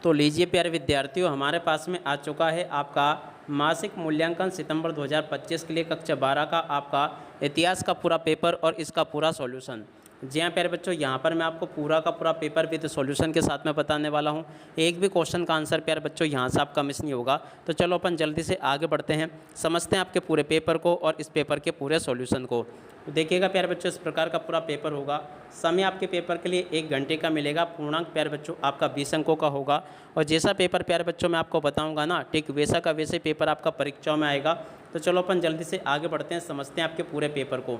तो लीजिए प्यारे विद्यार्थियों, हमारे पास में आ चुका है आपका मासिक मूल्यांकन सितंबर 2025 के लिए कक्षा 12 का आपका इतिहास का पूरा पेपर और इसका पूरा सॉल्यूशन। जी हाँ प्यारे बच्चों, यहाँ पर मैं आपको पूरा का पूरा पेपर विद सॉल्यूशन के साथ में बताने वाला हूँ। एक भी क्वेश्चन का आंसर प्यारे बच्चों यहाँ से आपका मिस नहीं होगा। तो चलो अपन जल्दी से आगे बढ़ते हैं, समझते हैं आपके पूरे पेपर को और इस पेपर के पूरे सॉल्यूशन को। तो देखिएगा प्यारे बच्चों, इस प्रकार का पूरा पेपर होगा। समय आपके पेपर के लिए 1 घंटे का मिलेगा। पूर्णांक प्यारे बच्चों आपका 20 अंकों का होगा। और जैसा पेपर प्यारे बच्चों मैं आपको बताऊंगा ना, ठीक वैसा का वैसे पेपर आपका परीक्षाओं में आएगा। तो चलो अपन जल्दी से आगे बढ़ते हैं, समझते हैं आपके पूरे पेपर को।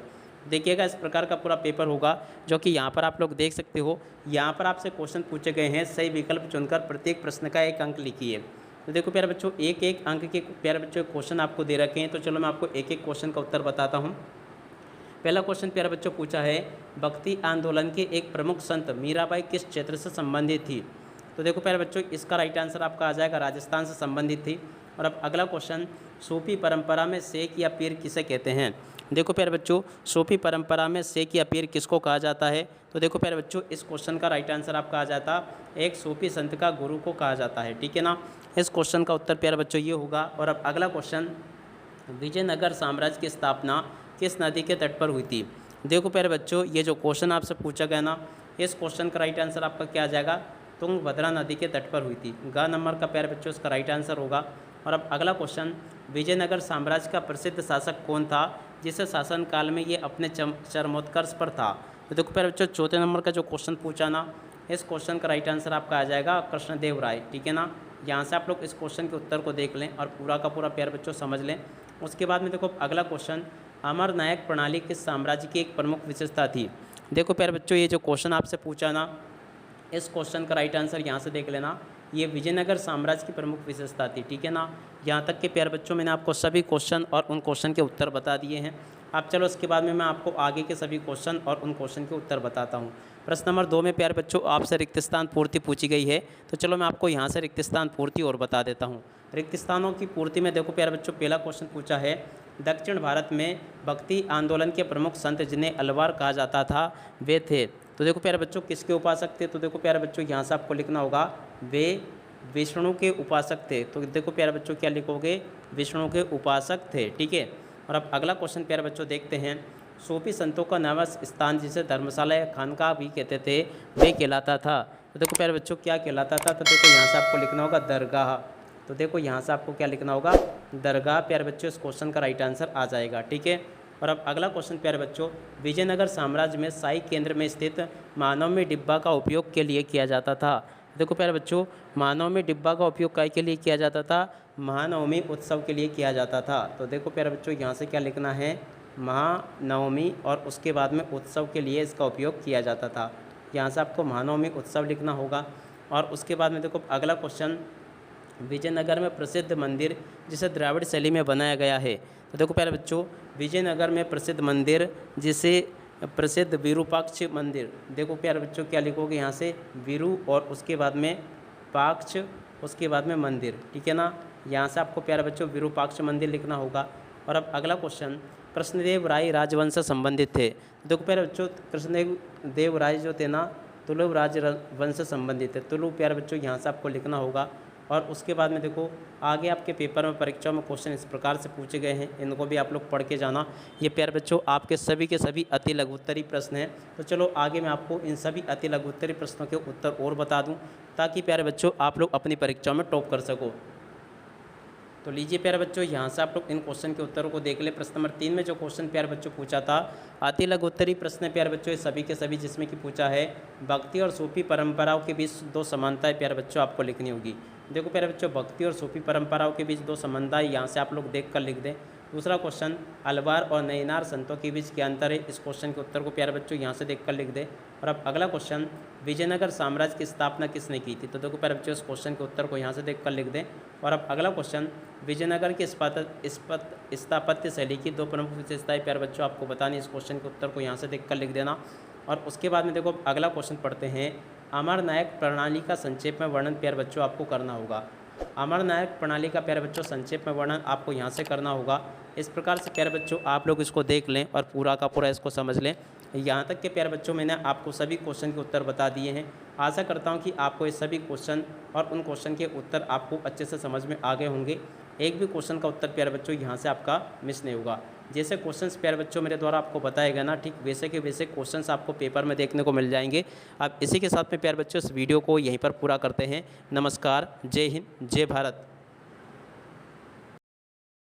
देखिएगा इस प्रकार का पूरा पेपर होगा, जो कि यहाँ पर आप लोग देख सकते हो। यहाँ पर आपसे क्वेश्चन पूछे गए हैं, सही विकल्प चुनकर प्रत्येक प्रश्न का 1 अंक लिखिए। तो देखो प्यारे बच्चों, एक एक अंक के प्यारे बच्चों क्वेश्चन आपको दे रखे हैं। तो चलो मैं आपको एक एक क्वेश्चन का उत्तर बताता हूँ। पहला क्वेश्चन प्यारे बच्चों पूछा है, भक्ति आंदोलन के एक प्रमुख संत मीराबाई किस क्षेत्र से संबंधित थी। तो देखो प्यारे बच्चों, इसका राइट आंसर आपका आ जाएगा राजस्थान से संबंधित थी। और अब अगला क्वेश्चन, सूफी परंपरा में शेख या पीर किसे कहते हैं। देखो प्यारे बच्चों, सूफी परंपरा में शेख या पीर किसको कहा जाता है। तो देखो प्यारे बच्चों, इस क्वेश्चन का राइट आंसर आपका आ जाता, एक सूफी संत का गुरु को कहा जाता है। ठीक है ना, इस क्वेश्चन का उत्तर प्यारे बच्चों ये होगा। और अब अगला क्वेश्चन, विजयनगर साम्राज्य की स्थापना किस नदी के तट पर हुई थी। देखो प्यारे बच्चों, ये जो क्वेश्चन आपसे पूछा गया ना, इस क्वेश्चन का राइट आंसर आपका क्या आ जाएगा, तुंगभद्रा नदी के तट पर हुई थी। ग नंबर का प्यारे बच्चों इसका राइट आंसर होगा। और अब अगला क्वेश्चन, विजयनगर साम्राज्य का प्रसिद्ध शासक कौन था जिसे शासनकाल में ये अपने चरमोत्कर्ष पर था। तो देखो प्यारे बच्चों, चौथे नंबर का जो क्वेश्चन पूछा ना, इस क्वेश्चन का राइट आंसर आपका आ जाएगा कृष्णदेव राय। ठीक है ना, यहाँ से आप लोग इस क्वेश्चन के उत्तर को देख लें और पूरा का पूरा प्यारे बच्चों समझ लें। उसके बाद में देखो अगला क्वेश्चन, अमर नायक प्रणाली किस साम्राज्य की एक प्रमुख विशेषता थी। देखो प्यारे बच्चों, ये जो क्वेश्चन आपसे पूछा ना, इस क्वेश्चन का राइट आंसर यहाँ से देख लेना, ये विजयनगर साम्राज्य की प्रमुख विशेषता थी। ठीक है ना, यहाँ तक के प्यारे बच्चों मैंने आपको सभी क्वेश्चन और उन क्वेश्चन के उत्तर बता दिए हैं। अब चलो उसके बाद में मैं आपको आगे के सभी क्वेश्चन और उन क्वेश्चन के उत्तर बताता हूँ। प्रश्न नंबर 2 में प्यारे बच्चों आपसे रिक्त स्थान पूर्ति पूछी गई है। तो चलो मैं आपको यहाँ से रिक्त स्थान पूर्ति और बता देता हूँ। रिक्त स्थानों की पूर्ति में देखो प्यारे बच्चों, पहला क्वेश्चन पूछा है, दक्षिण भारत में भक्ति आंदोलन के प्रमुख संत जिन्हें अलवार कहा जाता था वे थे। तो देखो प्यारे बच्चों, किसके उपासक थे। तो देखो प्यारे बच्चों, यहाँ से आपको लिखना होगा वे विष्णु के उपासक थे। तो देखो प्यारे बच्चों क्या लिखोगे, विष्णु के उपासक थे। ठीक है। और अब अगला क्वेश्चन प्यारे बच्चों देखते हैं, सूफी संतों का निवास स्थान जिसे धर्मशाला या खानका भी कहते थे वे कहलाता था। तो देखो प्यारे बच्चों क्या कहलाता था। तो देखो यहाँ से आपको लिखना होगा दरगाह। तो देखो यहाँ से आपको क्या लिखना होगा, दरगाह। प्यारे बच्चों इस क्वेश्चन का राइट आंसर आ जाएगा। ठीक है। और अब अगला क्वेश्चन प्यारे बच्चों, विजयनगर साम्राज्य में शाही केंद्र में स्थित महानवमी डिब्बा का उपयोग के लिए किया जाता था। देखो प्यारे बच्चों, महानवमी डिब्बा का उपयोग काय के लिए किया जाता था, महानवमी उत्सव के लिए किया जाता था। तो देखो प्यारे बच्चों, यहाँ से क्या लिखना है, महानवमी और उसके बाद में उत्सव के लिए इसका उपयोग किया जाता था। यहाँ से आपको महानवमी उत्सव लिखना होगा। और उसके बाद में देखो अगला क्वेश्चन, विजयनगर में प्रसिद्ध मंदिर जिसे द्राविड़ शैली में बनाया गया है। तो देखो प्यारे बच्चों, विजयनगर में प्रसिद्ध मंदिर जिसे प्रसिद्ध विरूपाक्ष मंदिर। देखो प्यारे बच्चों क्या लिखोगे, यहाँ से विरु और उसके बाद में पाक्ष, उसके बाद में मंदिर। ठीक है ना, यहाँ से आपको प्यारे बच्चों विरूपाक्ष मंदिर लिखना होगा। और अब अगला क्वेश्चन, कृष्णदेव राय राजवंश से संबंधित थे। देखो प्यारे बच्चों, कृष्णदेव राय जो थे ना, तुलु राजवंश से संबंधित है। तुलु प्यारे बच्चों यहाँ से आपको लिखना होगा। और उसके बाद में देखो आगे आपके पेपर में परीक्षा में क्वेश्चन इस प्रकार से पूछे गए हैं, इनको भी आप लोग पढ़ के जाना। ये प्यारे बच्चों आपके सभी के सभी अति लघुत्तरी प्रश्न हैं। तो चलो आगे मैं आपको इन सभी अति लघुत्तरी प्रश्नों के उत्तर और बता दूं, ताकि प्यारे बच्चों आप लोग अपनी परीक्षा में टॉप कर सको। तो लीजिए प्यारे बच्चों, यहाँ से आप लोग इन क्वेश्चन के उत्तरों को देख ले। प्रश्न नंबर 3 में जो क्वेश्चन प्यारे बच्चों पूछा था, अति लघुत्तरी प्रश्न प्यारे बच्चों ये सभी के सभी, जिसमें कि पूछा है भक्ति और सूफी परंपराओं के बीच 2 समानताएं प्यारे बच्चों आपको लिखनी होगी। देखो प्यारे बच्चों, भक्ति और सूफी परंपराओं के बीच 2 समानताएं यहाँ से आप लोग देख कर लिख दें। दूसरा क्वेश्चन, अलवार और नैनार संतों के बीच क्या अंतर है। इस क्वेश्चन के उत्तर को प्यारे बच्चों यहाँ से देख कर लिख दें। और अब अगला क्वेश्चन, विजयनगर साम्राज्य की स्थापना किसने की थी। तो देखो प्यारे बच्चों इस क्वेश्चन के उत्तर को यहाँ से देख कर लिख दें। और अब अगला क्वेश्चन, विजयनगर की स्थापत्य शैली की 2 प्रमुख विशेषताएं प्यारे बच्चों आपको बतानी। इस क्वेश्चन के उत्तर को यहाँ से देख कर लिख देना। और उसके बाद में देखो अगला क्वेश्चन पढ़ते हैं, अमर नायक प्रणाली का संक्षेप में वर्णन प्यारे बच्चों आपको करना होगा। अमर नायक प्रणाली का प्यारे बच्चों संक्षेप में वर्णन आपको यहाँ से करना होगा। इस प्रकार से प्यारे बच्चों आप लोग इसको देख लें और पूरा का पूरा इसको समझ लें। यहाँ तक के प्यारे बच्चों मैंने आपको सभी क्वेश्चन के उत्तर बता दिए हैं। आशा करता हूँ कि आपको ये सभी क्वेश्चन और उन क्वेश्चन के उत्तर आपको अच्छे से समझ में आ गए होंगे। एक भी क्वेश्चन का उत्तर प्यारे बच्चों यहाँ से आपका मिस नहीं होगा। जैसे क्वेश्चंस प्यारे बच्चों मेरे द्वारा आपको बताए गए ना, ठीक वैसे के वैसे क्वेश्चंस आपको पेपर में देखने को मिल जाएंगे। अब इसी के साथ में प्यारे बच्चों इस वीडियो को यहीं पर पूरा करते हैं। नमस्कार, जय हिंद, जय भारत।